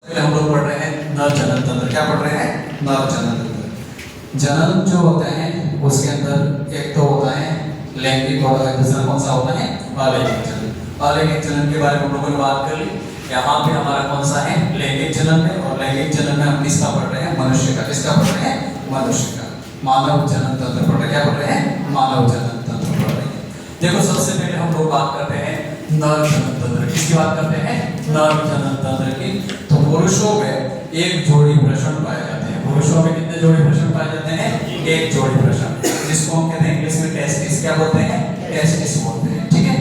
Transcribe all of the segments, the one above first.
हम लोग पढ़ रहे हैं नर जनन तंत्र। क्या पढ़ रहे हैं? नर जनन तंत्र। जनन जो होते हैं उसके अंदर एक तो होता है लैंगिक और दूसरा कौन सा होता है? अलैंगिक जनन। अलैंगिक जनन के बारे में हम लोगों ने बात कर ली। यहाँ पे हमारा कौन सा है? लैंगिक जनन है। और लैंगिक जनन में हम किसका पढ़ रहे हैं? मनुष्य का। किसका पढ़ रहे हैं? मनुष्य का। मानव जनन तंत्र पढ़ रहे हैं। क्या पढ़ रहे हैं? मानव जनन तंत्र पढ़ रहे हैं। देखो सबसे पहले हम लोग बात करते हैं नर जनन तंत्र। किसकी बात करते हैं? नर जनन तंत्र की। तो पुरुषों में एक जोड़ी वृषण पाए जाते हैं। पुरुषों में कितने जोड़ी वृषण पाए जाते हैं? एक जोड़ी वृषण, जिसको हम कहते हैं इंग्लिश में टेस्टिस। क्या बोलते हैं? टेस्टिस बोलते हैं। ठीक है।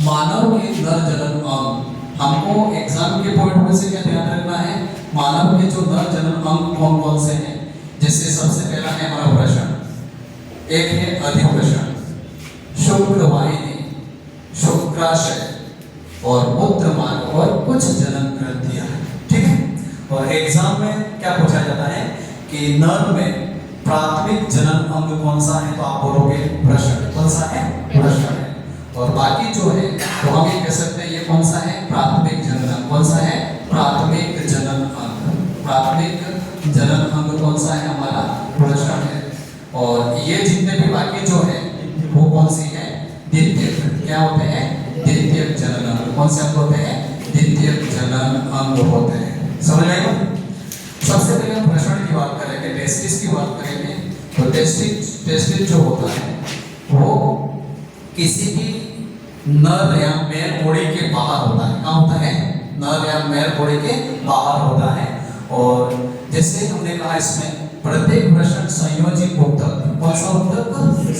मानव के नर जनन अंग, हमको एग्जाम के पॉइंट में से क्या ध्यान रखना है? मानव के जो नर जनन अंग कौन कौन से हैं? जिससे सबसे पहला है हमारा वृषण, एक है अधिवृषण, शुक्रवाहिनी, शुक्राशय और मूत्र मार्ग और कुछ जनन ग्रंथियां। ठीक है। और एग्जाम में क्या पूछा जाता है कि नर में प्राथमिक जनन अंग कौन सा है? तो आप बोलोगे वृषण। कौन सा है? वृषण है। और बाकी जो है तो हम ये कह सकते हैं ये कौन सा है? प्राथमिक जनन अंग। कौन सा है? प्राथमिक जनन अंग। प्राथमिक जनन अंग कौन सा है? हमारा वृषण है। और ये जितने भी बाकी जो है वो कौन सी है? द्वितीयक। क्या होते हैं? द्वितीयक जनन अंग। कौन से अंग होते हैं? द्वितीयक जनन अंग होते हैं। समझ आएगा? सबसे पहले हम वृषण की बात करेंगे, टेस्टिस की बात करेंगे। तो टेस्टिस जो होता है वो किसी भी नर या मेल बॉडी के बाहर होता है। कहाँ होता है? नर या मेल बॉडी के बाहर होता है। और जैसे हमने कहा इसमें प्रत्येक वृषण संयोजी ऊतक। कौन सा ऊतक?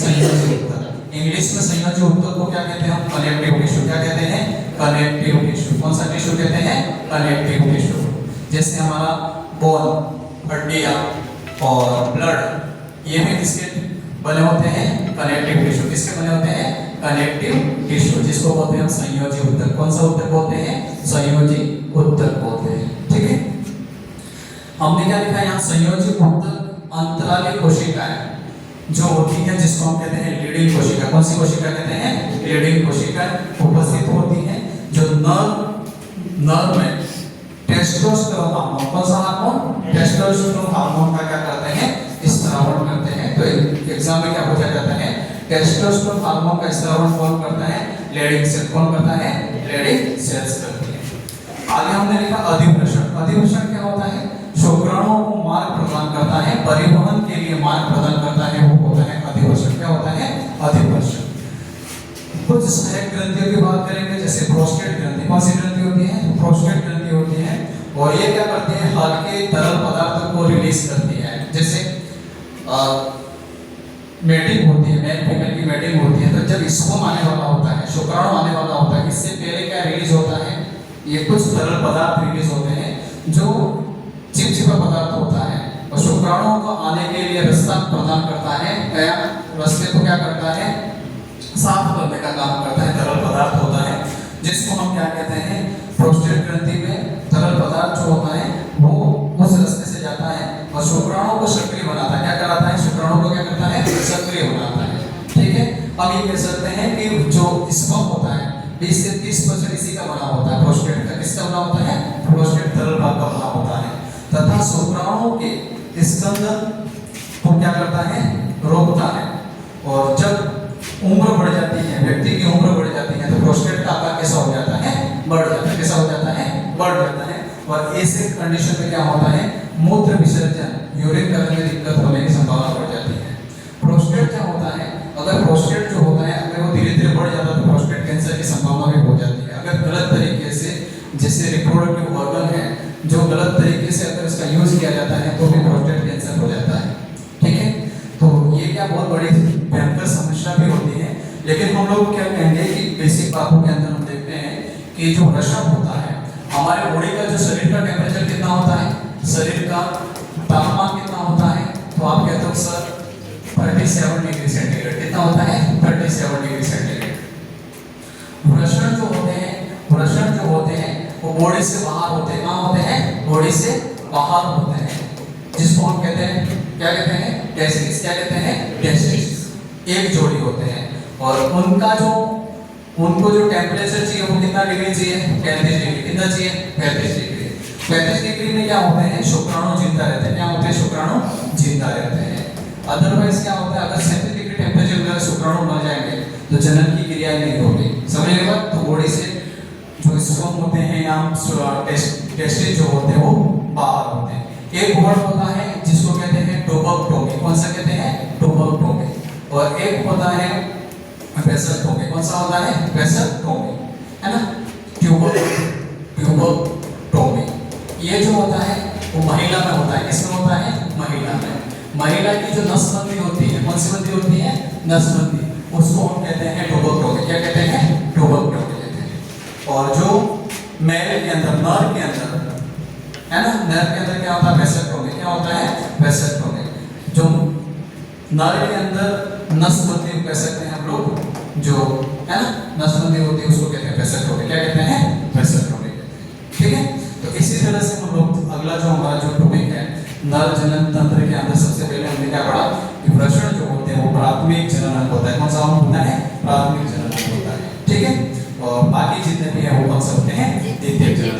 संयोजी ऊतक। इंग्लिश में संयोजी ऊतक को क्या कहते हैं? हम कनेक्टिव टिश्यू। क्या कहते हैं? Connective tissue. कौन सा टिश्यू कहते हैं? Connective tissue. जैसे हमारा बोन, हड्डियां और ब्लड, ये भी किसके बने होते हैं? Connective tissue. किसके बने होते हैं? कनेक्टिव टिश्यू, जिसको बोलते हैं हम संयोजी ऊतक। कौन सा ऊतक बोलते हैं? संयोजी ऊतक बोलते हैं। ठीक है। हमने क्या लिखा है यहाँ? संयोजी ऊतक अंतराली कोशिकाएं जो होती है, जिसको हम कहते हैं लीडिंग कोशिका। कौन सी कोशिका कहते हैं? लीडिंग कोशिका उपस्थित होती है जो नर में टेस्टोस्टेरोन हार्मोन। कौन सा हार्मोन? टेस्टोस्टेरोन हार्मोन का क्या करते हैं? स्त्रावण करते हैं। तो एग्जाम में क्या पूछा जाता है? टेस्टोस्टेरोन हार्मोन का स्त्रावण कौन करता है? Leydig cell. कौन करता है? लेडिंग सेल्स करती है। आगे हमने लिखा अधिवृषण। अधिवृषण क्या होता है? शुक्राणुओं को मार्ग प्रदान करता है, परिवहन के लिए मार्ग प्रदान करता है, वो होता है अधिवृषण। क्या होता है? अधिवृषण। कुछ सहायक ग्रंथियों की बात करेंगे, जैसे प्रोस्टेट ग्रंथि। कौन सी ग्रंथि होती है? प्रोस्टेट ग्रंथि होती है। और ये क्या करती है? हल्के तरल पदार्थ को रिलीज करती है। जैसे मेटिंग होती है, मेल फीमेल की मेटिंग होती है, तो जब स्पर्म आने वाला होता है, शुक्राणु आने वाला होता है, इससे पहले क्या रिलीज होता है? ये कुछ तरल पदार्थ रिलीज होते हैं जो चिपचिपा पदार्थ होता है, और शुक्राणुओं को आने के लिए रास्ता प्रदान करता है, या रास्ते को क्या करता है? साफ करने का काम करता है। तरल पदार्थ होता है जिसको हम क्या कहते हैं? प्रोस्टेट ग्रंथि में तरल पदार्थ जो होता है वो उस रास्ते से जाता है और शुक्राणुओं को सक्रिय बनाता है। क्या कराता है? शुक्राणुओं को क्या करता है? सक्रिय बनाता है। ठीक है। अब ये कह सकते हैं कि जो स्पर्म होता है 20 से 30% इसी का बना होता है। प्रोस्टेट का किसका बना होता है? प्रोस्टेट तरल भाग का बना होता है। तथा शुक्राणुओं के स्कंदन को क्या करता है? रोकता है। और जब उम्र बढ़ जाती है, व्यक्ति की उम्र बढ़ जाती है, तो प्रोस्टेट का आकार कैसा हो जाता है? बढ़ जाता है। कैसा हो जाता है? बढ़ जाता है। और ऐसे कंडीशन में क्या होता है? मूत्र विसर्जन, यूरिन करने में दिक्कत होने की संभावना बढ़ जाती है। प्रोस्टेट क्या होता है? अगर प्रोस्टेट जो होता है अगर वो धीरे धीरे बढ़ जाता है तो प्रोस्टेट कैंसर की संभावना भी हो जाती है। अगर गलत तरीके से, जैसे रिप्रोडक्टिव ऑर्गन है जो गलत तरीके से अगर इसका यूज किया जाता है तो भी प्रोस्टेट कैंसर हो जाता है। ठीक है। तो ये क्या बहुत बड़ी भयंकर समस्या भी होती है। लेकिन हम लोग क्या कहेंगे कि बेसिक बातों के अंदर हम देखते हैं कि जो वृषण होता है, हमारे बॉडी का जो शरीर का टेम्परेचर कितना होता है? शरीर का तापमान कितना होता है? तो आप कहते हो सर 37 डिग्री सेंटीग्रेड। कितना होता है? 37 डिग्री सेंटीग्रेड। वृषण जो होते हैं वो बॉडी से बाहर होते हैं। कहाँ होते हैं? बॉडी से बाहर होते हैं, जिसको हम कहते हैं, क्या कहते हैं? टेस्टिस। क्या कहते हैं? टेस्टिस। एक जोड़ी होते हैं और उनको जो टेम्परेचर चाहिए वो कितना डिग्री चाहिए? 35 डिग्री। कितना चाहिए? 35 डिग्री। 35 डिग्री में क्या होते हैं, शुक्राणु जिंदा रहते हैं। क्या होते हैं, शुक्राणु जिंदा रहते हैं। अदरवाइज क्या होता है, अगर 37 डिग्री टेम्परेचर में शुक्राणु मर जाएंगे तो जनन की क्रिया नहीं होगी। समझिए बात। तो बॉडी से जो स्पर्म होते हैं या टेस्टिस जो होते हैं वो बाहर होते हैं। एक वर्ड होता है जिसको कहते हैं टोबोक्टोमी। कौन सा कहते हैं, टोबोक्टोमी। और एक होता है वेसक्टोमी। कौन सा होता है, वेसक्टोमी, है ना। ट्यूबोक्टोमी ये जो होता है वो महिला में होता है। किसमें होता है, महिला में। महिला की जो नसबंदी होती है, कौन सी बंदी होती है, नसबंदी, उसको हम कहते हैं टोबोक्टोमी। क्या कहते हैं, टोबोक्टोमी कहते हैं। और जो मेल के अंदर, नर के अंदर, है ना, नर के अंदर क्या होता है, वेसक्टोमी। क्या होता है, वेसक्टोमी। जो नर के अंदर नसबंदी कह सकते हैं हम लोग, जो है ना नसबंदी होती है उसको कहते हैं वेसक्टोमी। क्या कहते हैं, वेसक्टोमी कहते हैं। ठीक है। तो इसी तरह से हम लोग अगला जो हमारा जो टॉपिक है, नर जनन तंत्र के अंदर सबसे पहले हमने क्या पढ़ा कि वृषण जो होते हैं वो प्राथमिक जनन होता है। कौन सा होता है, प्राथमिक जनन होता है। ठीक है। और बाकी जितने भी है वो कौन सा होते हैं, द्वितीयक जनन।